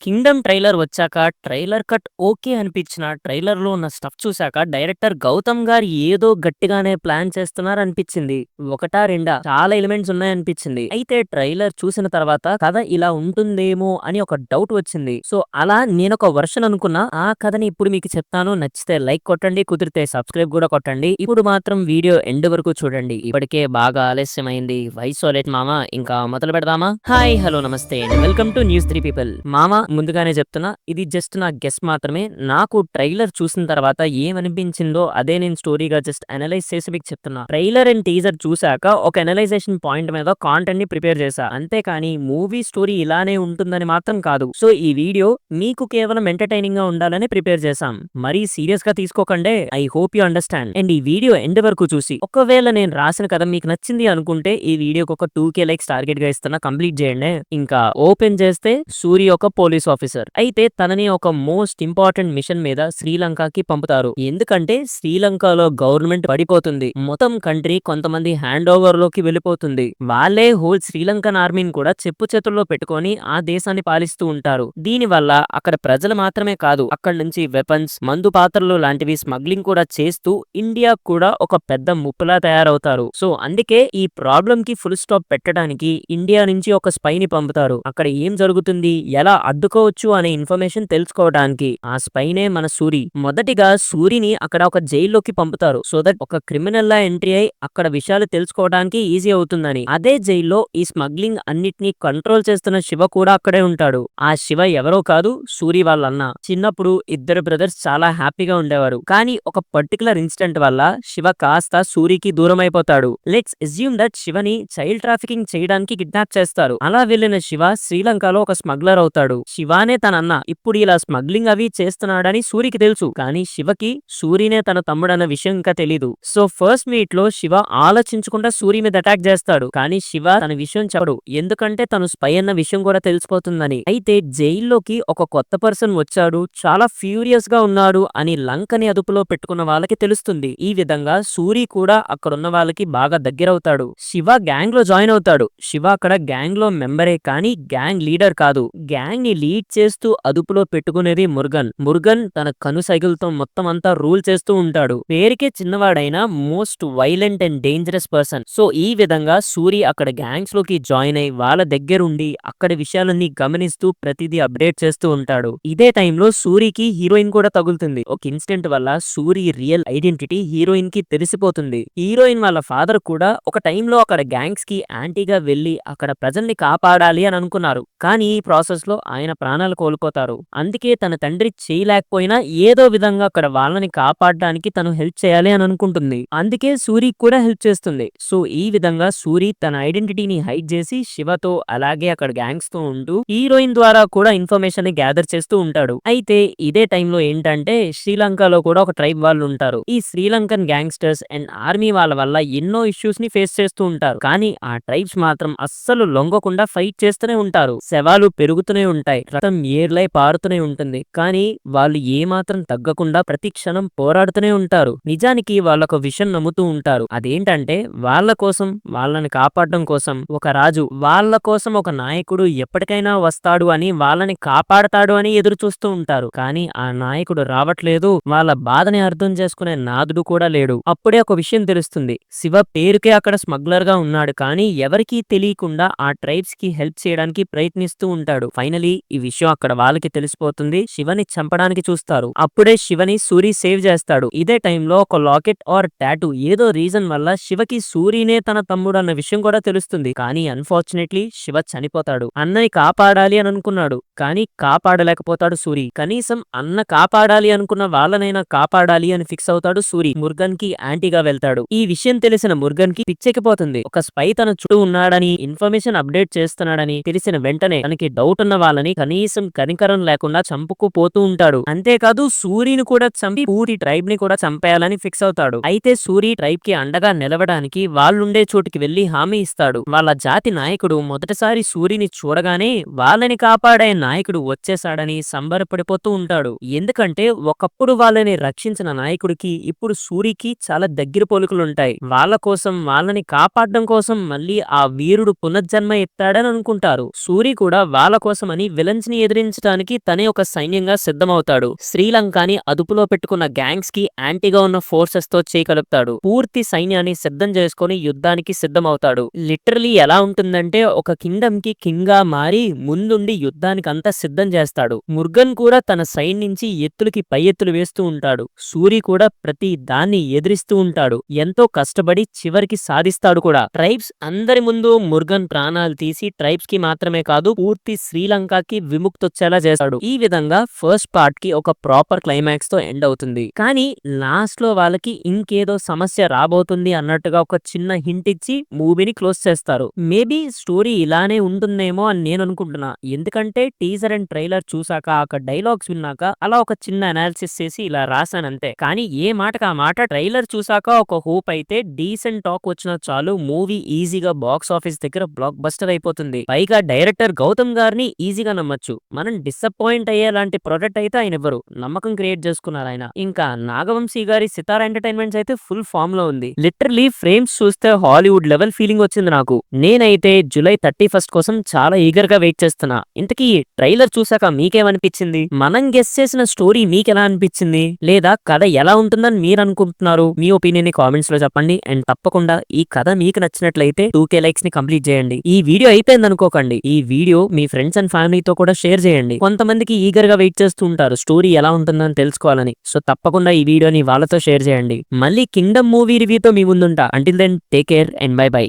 'Kingdom' trailer వచ్చాక trailer cut okay అనిపించిన ట్రైలర్‌లో ఉన్న స్టఫ్ చూసాక డైరెక్టర్ 'గౌతమ్' గారు ఏదో గట్టిగానే ప్లాన్ చేస్తున్నారనిపించింది. ఒకటా రెండా చాలా ఎలిమెంట్స్ ఉన్నాయనిపించింది. అయితే ట్రైలర్ చూసిన తర్వాత కథ ఇలా ఉంటుందేమో అని ఒక డౌట్ వచ్చింది. సో అలా నేనొక వెర్షన్ అనుకున్నా. ఆ కథని ఇప్పుడు మీకు చెప్తాను. నచ్చితే లైక్ కొట్టండి. కుదిరితే సబ్స్క్రైబ్ కూడా కొట్టండి. ఇప్పుడు మాత్రం వీడియో ఎండ్ వరకు చూడండి. ఇప్పటికే బాగా ఆలస్యమైంది. వాయిస్ ఓవర్ మామ ఇంకా మొదలు పెడదామా? హాయ్ హలో నమస్తే and welcome to news 3 people. మామ ముందుగానే చెప్తున్నా, ఇది జస్ట్ నా గెస్ మాత్రమే. నాకు ట్రైలర్ చూసిన తర్వాత ఏమనిపించిందో అదే నేను స్టోరీగా జస్ట్ అనలైజ్ చేసి మీకు చెప్తున్నా. ట్రైలర్ అండ్ టీజర్ చూసాక ఒక అనలైజేషన్ పాయింట్ మీద కాంటెంట్ ని ప్రిపేర్ చేశా. అంతేకాని మూవీ స్టోరీ ఇలానే ఉంటుందని మాత్రం కాదు. సో ఈ వీడియో మీకు కేవలం ఎంటర్టైనింగ్ గా ఉండాలని ప్రిపేర్ చేశాం. మరీ సీరియస్ గా తీసుకోకండే. I hope you understand. And ఈ వీడియో ఎండ్ వరకు చూసి ఒకవేళ నేను రాసిన కథ మీకు నచ్చింది అనుకుంటే ఈ వీడియోకి ఒక 2K లైక్స్ టార్గెట్ గా ఇస్తున్నా. కంప్లీట్ చేయండి. ఇంకా ఓపెన్ చేస్తే సూరి ఒక పోలీస్ ఆఫీసర్. అయితే తనని ఒక మోస్ట్ ఇంపార్టెంట్ మిషన్ మీద శ్రీలంకకి పంపుతారు. ఎందుకంటే శ్రీలంకలో గవర్నమెంట్ పడిపోతుంది. మొత్తం కంట్రీ కొంతమంది హ్యాండ్ ఓవర్ లోకి వెళ్ళిపోతుంది. వాళ్ళే హోల్ శ్రీలంకన్ ఆర్మీని కూడా చెప్పు చేతుల్లో పెట్టుకొని ఆ దేశాన్ని పాలిస్తూ ఉంటారు. దీని వల్ల అక్కడ ప్రజలు మాత్రమే కాదు, అక్కడ నుంచి వెపన్స్, మందు పాత్రలు లాంటివి స్మగ్లింగ్ కూడా చేస్తూ ఇండియా కూడా ఒక పెద్ద ముప్పులా తయారవుతారు. సో అందుకే ఈ ప్రాబ్లం కి ఫుల్ స్టాప్ పెట్టడానికి ఇండియా నుంచి ఒక స్పైని పంపుతారు. అక్కడ ఏం జరుగుతుంది, ఎలా అడ్డుకోవచ్చు అనే ఇన్ఫర్మేషన్ తెలుసుకోవడానికి. ఆ స్పైనే మన సూరి. మొదటిగా సూరిని అక్కడ ఒక జైల్లోకి పంపుతారు. సో దట్ ఒక క్రిమినల్ లా ఎంట్రీ అయి అక్కడ విషయాలు తెలుసుకోవడానికి ఈజీ అవుతుందని. అదే జైల్లో ఈ స్మగ్లింగ్ అన్నిటినీ కంట్రోల్ చేస్తున్న శివ కూడా అక్కడే ఉంటాడు. ఆ శివ ఎవరో కాదు, సూరి వాళ్ళ అన్న. చిన్నప్పుడు ఇద్దరు బ్రదర్స్ చాలా హ్యాపీగా ఉండేవారు. కానీ ఒక పర్టికులర్ ఇన్సిడెంట్ వల్ల శివ కాస్త సూరికి దూరం అయిపోతాడు. లెట్స్ అస్యూమ్ దట్ శివని చైల్డ్ ట్రాఫికింగ్ చేయడానికి కిడ్నాప్ చేస్తారు. అలా వెళ్ళిన శివ శ్రీలంకలో ఒక స్మగ్లర్ అవుతాడు. శివానే తన అన్న. ఇప్పుడు ఇలా స్మగ్లింగ్ అవి చేస్తున్నాడని సూరికి తెలుసు. కానీ శివకి సూరినే తన తమ్ముడన్న విషయం ఇంకా తెలీదు. సో ఫస్ట్ మీట్ లో శివ ఆలోచించకుండా సూరి మీద అటాక్ చేస్తాడు. కానీ శివ తన విషయం చెప్పడు. ఎందుకంటే తను స్పై అన్న విషయం కూడా తెలిసిపోతుందని. అయితే జైల్లోకి ఒక కొత్త పర్సన్ వచ్చాడు, చాలా ఫ్యూరియస్ గా ఉన్నాడు అని లంకని అదుపులో పెట్టుకున్న వాళ్ళకి తెలుస్తుంది. ఈ విధంగా సూరి కూడా అక్కడున్న వాళ్ళకి బాగా దగ్గరవుతాడు. శివ గ్యాంగ్ లో జాయిన్ అవుతాడు. శివ అక్కడ గ్యాంగ్ లో మెంబరే కానీ గ్యాంగ్ లీడర్ కాదు. గ్యాంగ్ ని లీడ్ చేస్తూ అదుపులో పెట్టుకునేది మురుగన్. మురుగన్ తన కనుసైగలతో మొత్తం అంతా రూల్ చేస్తూ ఉంటాడు. పేరుకే చిన్నవాడైన most violent and dangerous person. So ఈ విధంగా సూరి అక్కడ గ్యాంగ్స్ లోకి జాయిన్ అయి వాళ్ళ దగ్గరుండి అక్కడ విషయాలన్నీ గమనిస్తూ ప్రతిదీ అప్డేట్ చేస్తూ ఉంటాడు. ఇదే టైంలో సూరికి హీరోయిన్ కూడా తగులుతుంది. ఒక ఇన్సిడెంట్ వల్ల సూరి రియల్ ఐడెంటిటీ హీరోయిన్ కి తెలిసిపోతుంది. హీరోయిన్ వాళ్ళ ఫాదర్ కూడా ఒక టైంలో అక్కడ గ్యాంగ్స్ కి యాంటీగా వెళ్లి అక్కడ ప్రజల్ని కాపాడాలి అని అనుకున్నారు. కానీ ఈ ప్రాసెస్ లో ఆయన ప్రాణాలు కోల్పోతారు. అందుకే తన తండ్రి చేయలేకపోయినా ఏదో విధంగా అక్కడ వాళ్ళని కాపాడడానికి తను హెల్ప్ చేయాలి అని అనుకుంటుంది. అందుకే సూరి కూడా హెల్ప్ చేస్తుంది. సో ఈ విధంగా సూరి తన ఐడెంటిటీని హైడ్ చేసి శివతో అలాగే అక్కడ గ్యాంగ్స్ తో ఉంటూ హీరోయిన్ ద్వారా కూడా ఇన్ఫర్మేషన్ ని గ్యాదర్ చేస్తూ ఉంటాడు. అయితే ఇదే టైంలో ఏంటంటే శ్రీలంకలో కూడా ఒక ట్రైబ్ వాళ్ళు ఉంటారు. ఈ శ్రీలంకన్ గ్యాంగ్స్టర్స్ అండ్ ఆర్మీ వాళ్ళ వల్ల ఎన్నో ఇష్యూస్ ని ఫేస్ చేస్తూ ఉంటారు. కానీ ఆ ట్రైబ్స్ మాత్రం అస్సలు లొంగకుండా ఫైట్ చేస్తూనే ఉంటారు. శవాలు పెరుగుతూనే ఉంటాయి, రక్తం ఏర్లై పారుతూనే ఉంటుంది. కానీ వాళ్ళు ఏమాత్రం తగ్గకుండా ప్రతి క్షణం పోరాడుతూనే ఉంటారు. నిజానికి వాళ్ళొక విషయం నమ్ముతూ ఉంటారు. అదేంటంటే వాళ్ళ కోసం, వాళ్ళని కాపాడడం కోసం ఒక రాజు, వాళ్ళ కోసం ఒక నాయకుడు ఎప్పటికైనా వస్తాడు అని, వాళ్ళని కాపాడతాడు అని ఎదురు చూస్తూ ఉంటారు. కానీ ఆ నాయకుడు రావట్లేదు. వాళ్ళ బాధని అర్థం చేసుకునే నాదుడు కూడా లేడు. అప్పుడే ఒక విషయం తెలుస్తుంది. శివ పేరుకే అక్కడ స్మగ్లర్ గా ఉన్నాడు. కానీ ఎవరికీ తెలియకుండా ఆ ట్రైబ్స్ కి హెల్ప్ చేయడానికి ప్రయత్నిస్తూ ఉంటాడు. ఫైనలీ ఈ విషయం అక్కడ వాళ్ళకి తెలిసిపోతుంది. శివని చంపడానికి చూస్తారు. అప్పుడే శివని సూరి సేవ్ చేస్తాడు. ఇదే టైంలో ఒక లాకెట్ ఆర్ టాటూ ఏదో రీజన్ వల్ల శివకి సూరినే తన తమ్ముడు అన్న విషయం కూడా తెలుస్తుంది. కానీ అన్ఫార్చునేట్లీ శివ చనిపోతాడు. అన్నని కాపాడాలి అని అనుకున్నాడు, కానీ కాపాడలేకపోతాడు సూరి. కనీసం అన్న కాపాడాలి అనుకున్న వాళ్ళనైనా కాపాడాలి అని ఫిక్స్ అవుతాడు సూరి. మురుగన్ కి యాంటీగా వెళ్తాడు. ఈ విషయం తెలిసిన మురుగన్ కి పిచ్చెక్కిపోతుంది. ఒక స్పై తన చుట్టూ ఉన్నాడని, ఇన్ఫర్మేషన్ అప్డేట్ చేస్తున్నాడని తెలిసిన వెంటనే తనకి డౌట్ ఉన్న వాళ్ళని కనీసం కనికరం లేకుండా చంపుకుపోతూ ఉంటాడు. అంతేకాదు సూరిని కూడా చంపి పూరి ట్రైబ్ ని కూడా చంపేయాలని ఫిక్స్ అవుతాడు. అయితే సూరి ట్రైబ్ కి అండగా నిలవడానికి వాళ్ళుండే చోటుకి వెళ్లి హామీ ఇస్తాడు. వాళ్ళ జాతి నాయకుడు మొదటిసారి సూరిని చూడగానే వాళ్ళని కాపాడే నాయకుడు వచ్చేసాడని సంబరపడిపోతూ ఉంటాడు. ఎందుకంటే ఒకప్పుడు వాళ్ళని రక్షించిన నాయకుడికి ఇప్పుడు సూరికి చాలా దగ్గర పోలికలుంటాయి. వాళ్ళ కోసం, వాళ్ళని కాపాడడం కోసం మళ్ళీ ఆ వీరుడు పునర్జన్మ ఎత్తాడని అనుకుంటారు. సూరి కూడా వాళ్ళ కోసమని విలన్ విలన్స్ ని ఎదిరించడానికి తనే ఒక సైన్యంగా సిద్ధమవుతాడు. శ్రీలంకని అదుపులో పెట్టుకున్న గ్యాంగ్స్ కి యాంటీగా ఉన్న ఫోర్సెస్ తో చేయగలుగుతాడు. పూర్తి సైన్యాన్ని సిద్ధం చేసుకుని యుద్ధానికి సిద్ధమవుతాడు. లిటరలీ ఎలా ఉంటుందంటే ఒక కింగ్డమ్ కి కింగ్ గా మారి ముందుండి యుద్ధానికి అంతా సిద్ధం చేస్తాడు. ముర్గన్ కూడా తన సైడ్ నుంచి ఎత్తులకి పై ఎత్తులు వేస్తూ ఉంటాడు. సూరి కూడా ప్రతి దాన్ని ఎదిరిస్తూ ఉంటాడు. ఎంతో కష్టపడి చివరికి సాధిస్తాడు కూడా. ట్రైబ్స్ అందరి ముందు ముర్గన్ ప్రాణాలు తీసి ట్రైబ్స్ కి మాత్రమే కాదు పూర్తి శ్రీలంకకి విముక్తి వచ్చేలా చేస్తాడు. ఈ విధంగా ఫస్ట్ పార్ట్ కి ఒక ప్రాపర్ క్లైమాక్స్ తో ఎండ్ అవుతుంది. కానీ లాస్ట్ లో వాళ్ళకి ఇంకేదో సమస్య రాబోతుంది అన్నట్టుగా ఒక చిన్న హింట్ ఇచ్చి మూవీని క్లోజ్ చేస్తారు. మేబీ స్టోరీ ఇలానే ఉంటుందేమో అని నేను అనుకుంటున్నా. ఎందుకంటే టీజర్ అండ్ ట్రైలర్ చూసాక అక్కడ డైలాగ్స్ విన్నాక అలా ఒక చిన్న అనాలిసిస్ చేసి ఇలా రాసానంతే. కానీ ఏ మాటకు ఆ మాట ట్రైలర్ చూసాక ఒక హోప్ అయితే డీసెంట్ టాక్ వచ్చినా చాలు మూవీ ఈజీగా బాక్స్ ఆఫీస్ దగ్గర బ్లాక్ బస్టర్ అయిపోతుంది. పైగా డైరెక్టర్ గౌతమ్ గారిని ఈజీగా నమ్మొచ్చు. మనం డిసప్పాయింట్ అయ్యేలాంటి ప్రొడక్ట్ అయితే ఆయన ఇవ్వరు. నమ్మకం క్రియేట్ చేసుకున్నారు ఆయన. ఇంకా నాగవంశీ గారి సితారా ఎంటర్టైన్మెంట్స్ అయితే ఫుల్ ఫామ్ లో ఉంది. లిటరలీ ఫ్రేమ్స్ చూస్తే హాలీవుడ్ లెవెల్ ఫీలింగ్ వచ్చింది నాకు. నేనైతే జూలై 31 కోసం చాలా ఈగర్ గా వెయిట్ చేస్తున్నా. ఇంతకీ ట్రైలర్ చూసాక మీకేమనిపించింది? మనం గెస్ చేసిన స్టోరీ మీకెలా అనిపించింది? లేదా కథ ఎలా ఉంటుందని మీరు అనుకుంటున్నారు? మీ ఒపీనియన్ ని కామెంట్స్ లో చెప్పండి. అండ్ తప్పకుండా ఈ కథ మీకు నచ్చినట్లయితే 2K లైక్స్ ని కంప్లీట్ చేయండి. ఈ వీడియో అయిపోయింది అనుకోకండి. ఈ వీడియో మీ ఫ్రెండ్స్ అండ్ ఫ్యామిలీతో కూడా షేర్ చేయండి. కొంతమందికి ఈగర్ గా వెయిట్ చేస్తూ ఉంటారు స్టోరీ ఎలా ఉంటుందని తెలుసుకోవాలని. సో తప్పకుండా ఈ వీడియోని వాళ్ళతో షేర్ చేయండి. మళ్ళీ కింగ్డమ్ మూవీ రివ్యూతో మీ ముందుంటా. Until then take care and bye by.